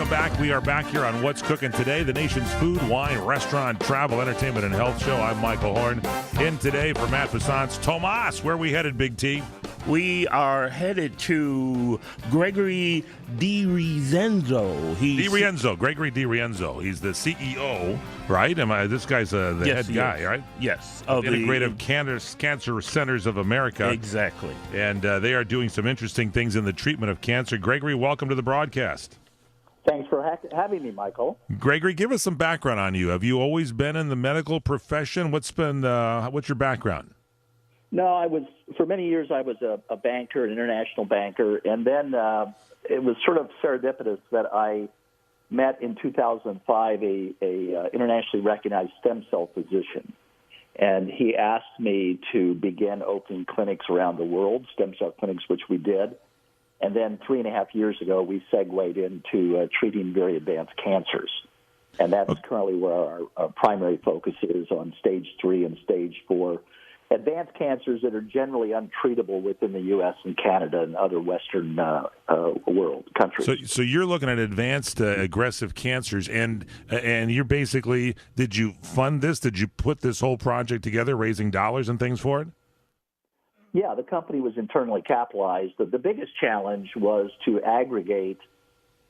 welcome back. We are back here on What's Cooking Today, the nation's food, wine, restaurant, travel, entertainment, and health show. I'm Michael Horn. In today for Matt Passant's Tomas. Where are we headed, Big T? We are headed to Gregory DiRienzo. Gregory DiRienzo. He's the CEO, right? This guy's the head guy, right? Yes. Of Integrative Cancer Centers of America. Exactly. And they are doing some interesting things in the treatment of cancer. Gregory, welcome to the broadcast. Thanks for having me, Michael. Gregory, give us some background on you. Have you always been in the medical profession? What's your background? No, for many years I was a banker, an international banker, and then it was sort of serendipitous that I met in 2005 a internationally recognized stem cell physician, and he asked me to begin opening clinics around the world, stem cell clinics, which we did. And then 3.5 years ago, we segued into treating very advanced cancers. And that's currently where our primary focus is, on stage 3 and stage 4 advanced cancers that are generally untreatable within the U.S. and Canada and other Western world countries. So you're looking at advanced aggressive cancers, and you're basically, did you fund this? Did you put this whole project together, raising dollars and things for it? Yeah, the company was internally capitalized. The biggest challenge was to aggregate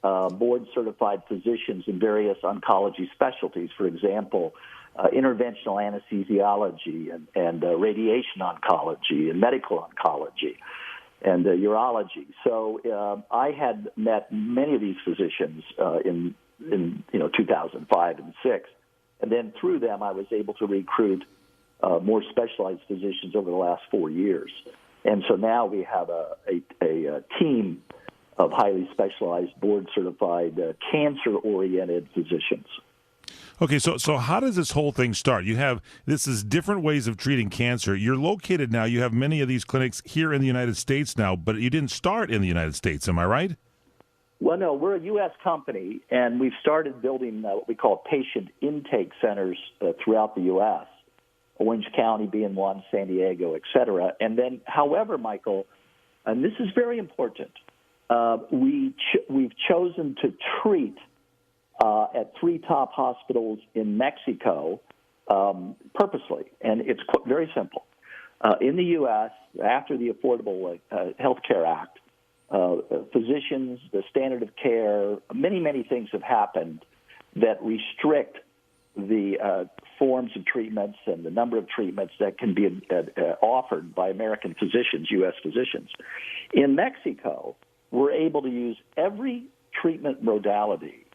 board-certified physicians in various oncology specialties. For example, interventional anesthesiology and radiation oncology and medical oncology and urology. So I had met many of these physicians in 2005 and 6, and then through them I was able to recruit more specialized physicians over the last 4 years. And so now we have a team of highly specialized, board-certified, cancer-oriented physicians. Okay, so how does this whole thing start? This is different ways of treating cancer. You're located now, you have many of these clinics here in the United States now, but you didn't start in the United States, am I right? Well, no, we're a U.S. company, and we've started building what we call patient intake centers throughout the U.S., Orange County being one, San Diego, et cetera. And then, however, Michael, and this is very important, we've chosen to treat at 3 top hospitals in Mexico purposely, and it's very simple. In the U.S., after the Affordable Health Care Act, physicians, the standard of care, many things have happened that restrict the forms of treatments and the number of treatments that can be offered by American physicians, U.S. physicians. In Mexico, we're able to use every treatment modality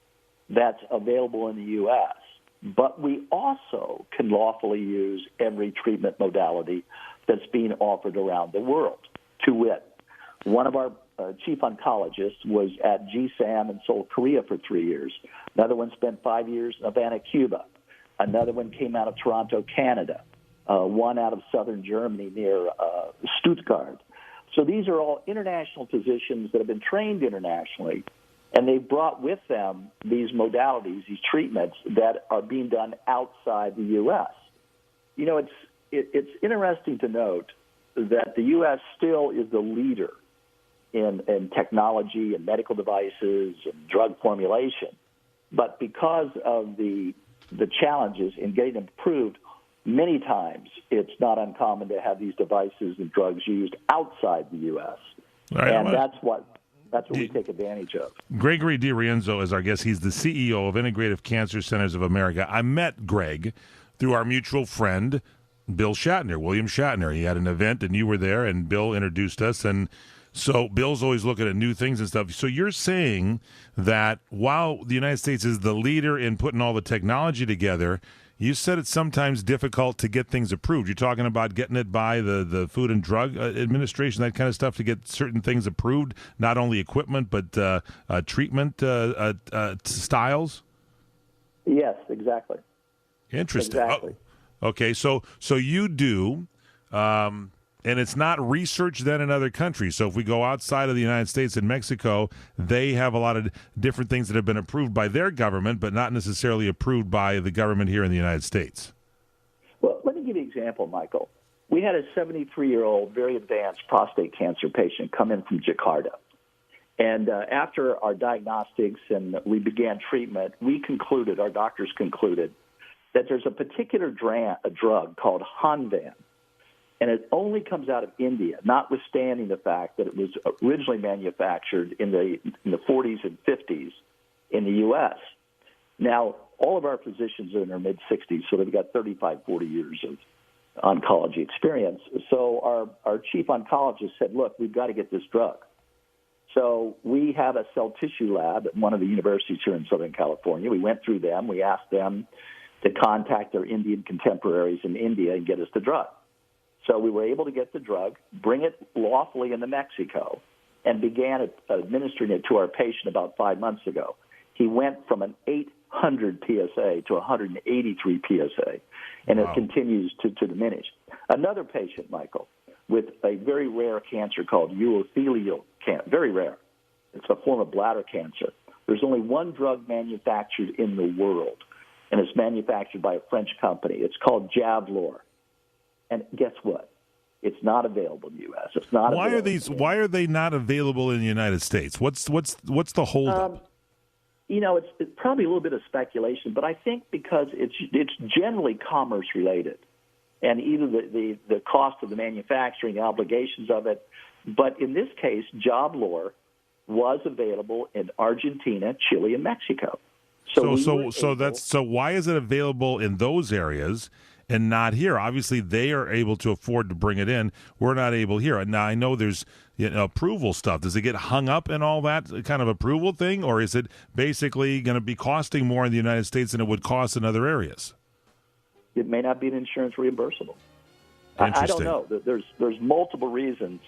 that's available in the U.S., but we also can lawfully use every treatment modality that's being offered around the world. To wit, one of our chief oncologists was at GSAM in Seoul, Korea for 3 years. Another one spent 5 years in Havana, Cuba. Another one came out of Toronto, Canada. One out of southern Germany near Stuttgart. So these are all international physicians that have been trained internationally, and they've brought with them these modalities, these treatments that are being done outside the U.S. You know, it's interesting to note that the U.S. still is the leader in technology and medical devices and drug formulation. But because of the challenges in getting them approved, many times it's not uncommon to have these devices and drugs used outside the U.S. Right, and that's what we take advantage of. Gregory DiRienzo is our guest. He's the CEO of Integrative Cancer Centers of America. I met Greg through our mutual friend, William Shatner. He had an event, and you were there, and Bill introduced us, and so Bill's always looking at new things and stuff. So you're saying that while the United States is the leader in putting all the technology together, you said it's sometimes difficult to get things approved. You're talking about getting it by the Food and Drug Administration, that kind of stuff, to get certain things approved, not only equipment but treatment styles? Yes, exactly. Interesting. Exactly. Oh, okay, so you do... and it's not research then in other countries. So if we go outside of the United States and Mexico, they have a lot of different things that have been approved by their government, but not necessarily approved by the government here in the United States. Well, let me give you an example, Michael. We had a 73-year-old, very advanced prostate cancer patient come in from Jakarta. And after our diagnostics and we began treatment, our doctors concluded, that there's a particular drug called Hanvan, and it only comes out of India, notwithstanding the fact that it was originally manufactured in the 40s and 50s in the U.S. Now, all of our physicians are in their mid-60s, so they've got 35, 40 years of oncology experience. So our chief oncologist said, look, we've got to get this drug. So we have a cell tissue lab at one of the universities here in Southern California. We went through them. We asked them to contact their Indian contemporaries in India and get us the drug. So we were able to get the drug, bring it lawfully into Mexico, and began administering it to our patient about 5 months ago. He went from an 800 PSA to 183 PSA, and Wow. it continues to diminish. Another patient, Michael, with a very rare cancer called urothelial cancer, very rare. It's a form of bladder cancer. There's only one drug manufactured in the world, and it's manufactured by a French company. It's called Javlor. And guess what? It's not available in the U.S. It's not. Why are they not available in the United States? What's the holdup? It's probably a little bit of speculation, but I think because it's generally commerce related, and either the cost of the manufacturing, the obligations of it. But in this case, Javlor was available in Argentina, Chile, and Mexico. So why is it available in those areas and not here? Obviously, they are able to afford to bring it in. We're not able here. Now, I know there's approval stuff. Does it get hung up in all that kind of approval thing, or is it basically going to be costing more in the United States than it would cost in other areas? It may not be an insurance reimbursable. Interesting. I don't know. There's multiple reasons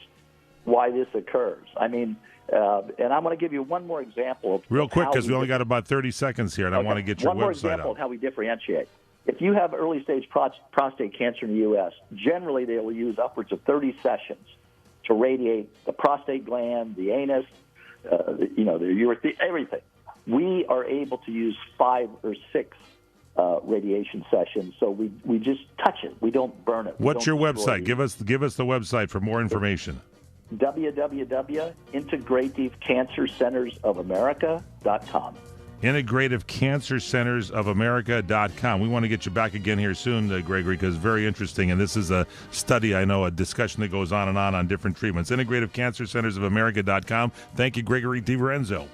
why this occurs. I mean, and I'm going to give you one more example of real quick because we only got about 30 seconds here, and I want to get your one more website example out. of how we differentiate. If you have early stage prostate cancer in the U.S., generally they will use upwards of 30 sessions to radiate the prostate gland, the anus, the urethra, everything. We are able to use 5 or 6 radiation sessions, so we just touch it. We don't burn it. What's your website? Give us the website for more information. www.integrativecancercentersofamerica.com. IntegrativeCancerCentersOfAmerica.com. We want to get you back again here soon, Gregory, because it's very interesting. And this is a study, I know, a discussion that goes on different treatments. IntegrativeCancerCentersOfAmerica.com. Thank you, Gregory DiVerenzo.